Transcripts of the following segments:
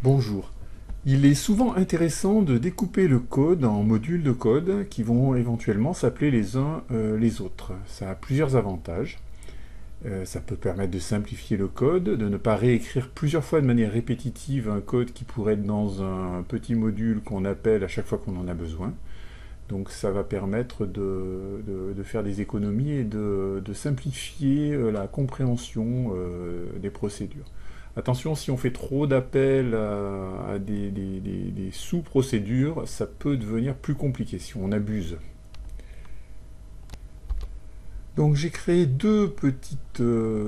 Bonjour. Il est souvent intéressant de découper le code en modules de code qui vont éventuellement s'appeler les uns les autres. Ça a plusieurs avantages. Ça peut permettre de simplifier le code, de ne pas réécrire plusieurs fois de manière répétitive un code qui pourrait être dans un petit module qu'on appelle à chaque fois qu'on en a besoin. Donc ça va permettre de faire des économies et de simplifier la compréhension des procédures. Attention, si on fait trop d'appels à des sous-procédures, ça peut devenir plus compliqué si on abuse. Donc j'ai créé deux petites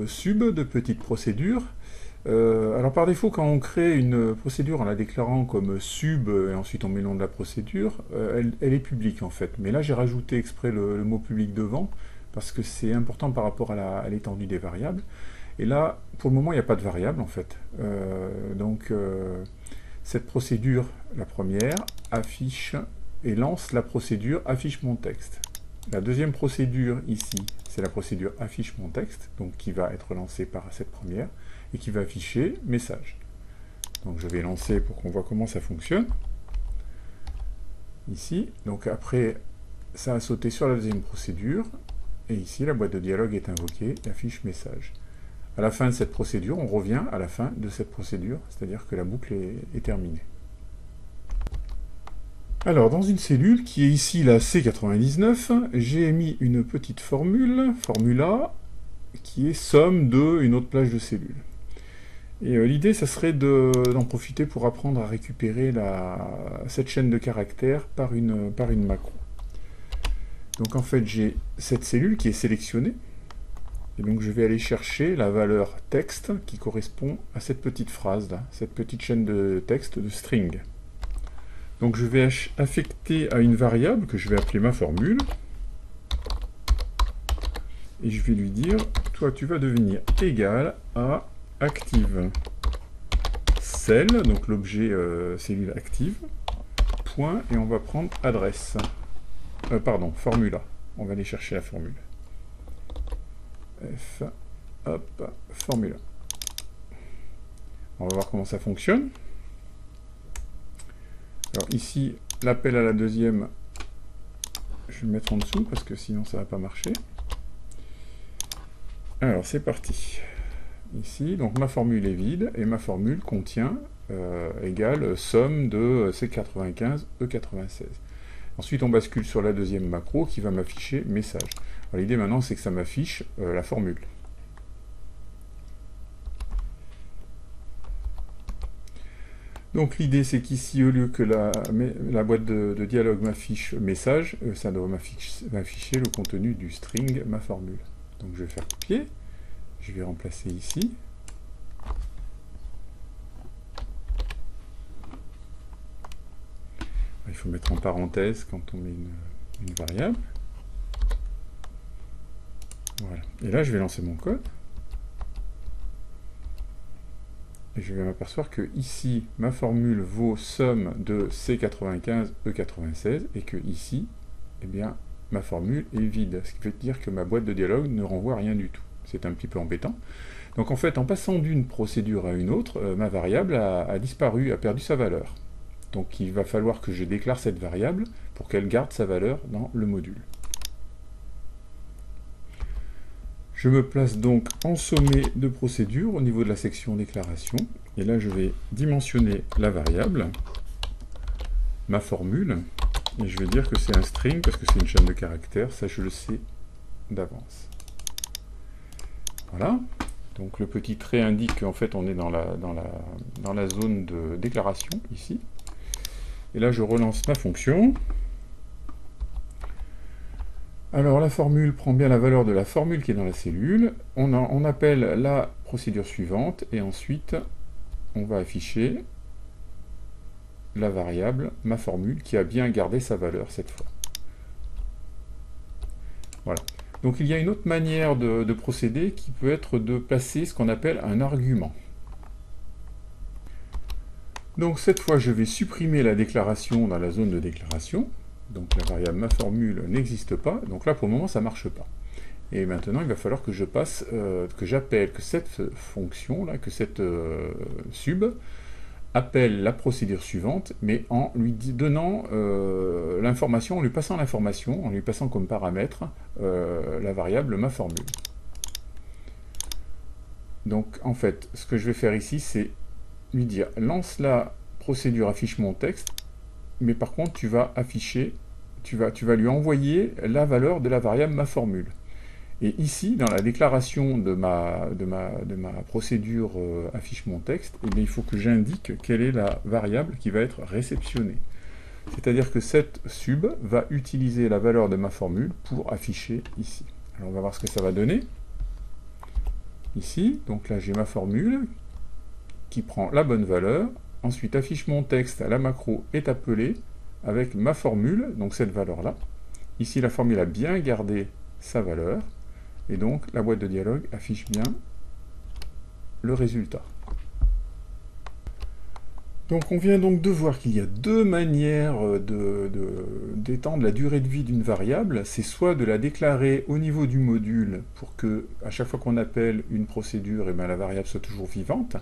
subs, deux petites procédures. Alors par défaut, quand on crée une procédure en la déclarant comme sub et ensuite on met le nom de la procédure, elle est publique en fait. Mais là j'ai rajouté exprès le mot public devant parce que c'est important par rapport à l'étendue des variables. Et là, pour le moment, il n'y a pas de variable en fait. Cette procédure, la première, affiche et lance la procédure affiche mon texte. La deuxième procédure ici, c'est la procédure affiche mon texte, donc qui va être lancée par cette première et qui va afficher message. Donc je vais lancer pour qu'on voit comment ça fonctionne. Ici, donc après, ça a sauté sur la deuxième procédure, et ici la boîte de dialogue est invoquée et affiche message. À la fin de cette procédure, on revient à la fin de cette procédure, c'est-à-dire que la boucle est terminée. Alors, dans une cellule qui est ici la C99, j'ai mis une petite formule, formula, qui est somme de une autre plage de cellules. Et l'idée, ça serait d'en profiter pour apprendre à récupérer cette chaîne de caractères par une macro. Donc en fait, j'ai cette cellule qui est sélectionnée. Et donc je vais aller chercher la valeur texte qui correspond à cette petite phrase là, cette petite chaîne de texte de string. Donc je vais affecter à une variable que je vais appeler ma formule. Et je vais lui dire, toi tu vas devenir égal à active cell, donc l'objet cellule active, point, et on va prendre adresse. Formula. On va aller chercher la formule. F, hop, formula. On va voir comment ça fonctionne. Alors ici, l'appel à la deuxième, je vais le mettre en dessous parce que sinon ça ne va pas marcher. Alors c'est parti. Ici, donc ma formule est vide et ma formule contient égale somme de C95, E96. Ensuite, on bascule sur la deuxième macro qui va m'afficher message. L'idée maintenant, c'est que ça m'affiche la formule. Donc l'idée, c'est qu'ici, au lieu que la boîte de dialogue m'affiche message, ça doit m'afficher le contenu du string ma formule. Donc je vais faire copier. Je vais remplacer ici. Il faut mettre en parenthèse quand on met une variable. Voilà. Et là, je vais lancer mon code. Et je vais m'apercevoir que ici, ma formule vaut somme de C95, E96, et que ici, eh bien, ma formule est vide. Ce qui veut dire que ma boîte de dialogue ne renvoie rien du tout. C'est un petit peu embêtant. Donc en fait, en passant d'une procédure à une autre, ma variable a disparu, a perdu sa valeur. Donc il va falloir que je déclare cette variable pour qu'elle garde sa valeur dans le module. Je me place donc en sommet de procédure au niveau de la section déclaration. Et là, je vais dimensionner la variable, ma formule, et je vais dire que c'est un string parce que c'est une chaîne de caractères. Ça, je le sais d'avance. Voilà. Donc le petit trait indique qu'en fait, on est dans la zone de déclaration, ici. Et là, je relance ma fonction. Alors la formule prend bien la valeur de la formule qui est dans la cellule. On appelle la procédure suivante et ensuite on va afficher la variable ma formule qui a bien gardé sa valeur cette fois. Voilà. Donc il y a une autre manière de procéder qui peut être de placer ce qu'on appelle un argument. Donc cette fois je vais supprimer la déclaration dans la zone de déclaration. Donc la variable ma formule n'existe pas, donc là pour le moment ça ne marche pas. Et maintenant il va falloir que je passe, que j'appelle que cette fonction là, que cette sub appelle la procédure suivante, mais en lui donnant l'information, en lui passant l'information, en lui passant comme paramètre la variable maFormule. Donc en fait, ce que je vais faire ici, c'est lui dire lance la procédure affiche mon texte, mais par contre tu vas afficher, tu vas lui envoyer la valeur de la variable maFormule. Et ici, dans la déclaration de ma procédure affiche mon texte, eh bien, il faut que j'indique quelle est la variable qui va être réceptionnée. C'est-à-dire que cette sub va utiliser la valeur de ma formule pour afficher ici. Alors on va voir ce que ça va donner. Ici, donc là j'ai ma formule qui prend la bonne valeur. Ensuite, affiche mon texte, la macro est appelée avec ma formule, donc cette valeur-là. Ici, la formule a bien gardé sa valeur. Et donc, la boîte de dialogue affiche bien le résultat. Donc, on vient donc de voir qu'il y a deux manières d'étendre la durée de vie d'une variable. C'est soit de la déclarer au niveau du module pour que, à chaque fois qu'on appelle une procédure, eh bien, la variable soit toujours vivante.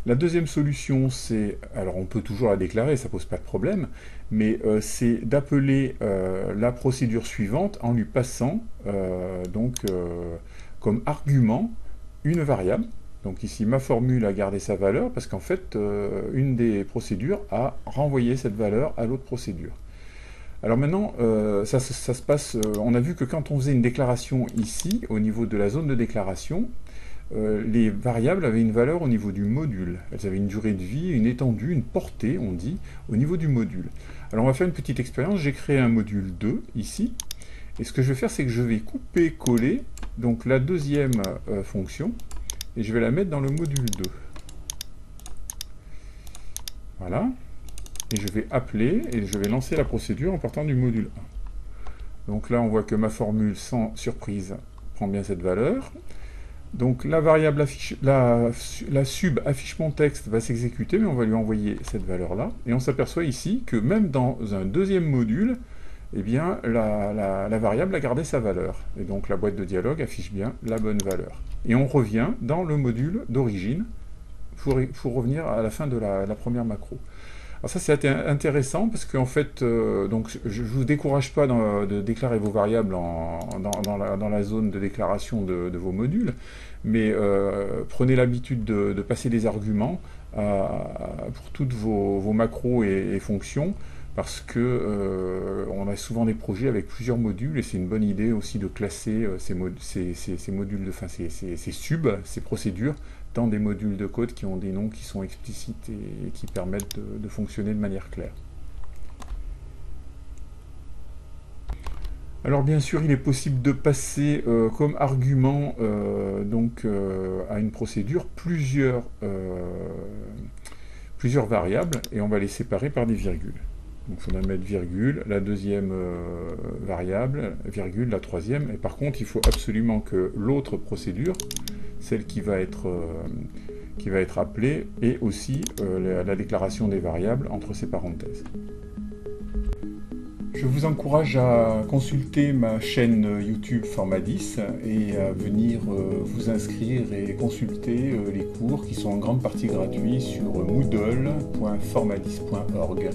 La deuxième solution, c'est, alors on peut toujours la déclarer, ça pose pas de problème, mais c'est d'appeler la procédure suivante en lui passant comme argument une variable. Donc ici, ma formule a gardé sa valeur parce qu'en fait, une des procédures a renvoyé cette valeur à l'autre procédure. Alors maintenant, ça se passe, on a vu que quand on faisait une déclaration ici, au niveau de la zone de déclaration, les variables avaient une valeur au niveau du module. Elles avaient une durée de vie, une étendue, une portée, on dit, au niveau du module. Alors on va faire une petite expérience. J'ai créé un module 2 ici. Et ce que je vais faire, c'est que je vais couper-coller donc la deuxième fonction et je vais la mettre dans le module 2. Voilà. Et je vais appeler et je vais lancer la procédure en partant du module 1. Donc là, on voit que ma formule, sans surprise, prend bien cette valeur. Donc la variable la sub affiche mon texte va s'exécuter, mais on va lui envoyer cette valeur-là. Et on s'aperçoit ici que même dans un deuxième module, eh bien, la variable a gardé sa valeur. Et donc la boîte de dialogue affiche bien la bonne valeur. Et on revient dans le module d'origine pour revenir à la fin de la première macro. Alors ça c'est intéressant parce qu'en fait, donc, je ne vous décourage pas de déclarer vos variables dans la zone de déclaration de vos modules, mais prenez l'habitude de passer des arguments pour toutes vos macros et fonctions, parce que on a souvent des projets avec plusieurs modules et c'est une bonne idée aussi de classer ces modules, ces subs, ces procédures, dans des modules de code qui ont des noms qui sont explicites et qui permettent de fonctionner de manière claire. Alors bien sûr, il est possible de passer comme argument à une procédure plusieurs variables et on va les séparer par des virgules. Donc il faudra mettre virgule, la deuxième variable, virgule, la troisième. Et par contre, il faut absolument que l'autre procédure, celle qui va être appelée, ait aussi la déclaration des variables entre ces parenthèses. Je vous encourage à consulter ma chaîne YouTube Formadis et à venir vous inscrire et consulter les cours qui sont en grande partie gratuits sur moodle.formadis.org.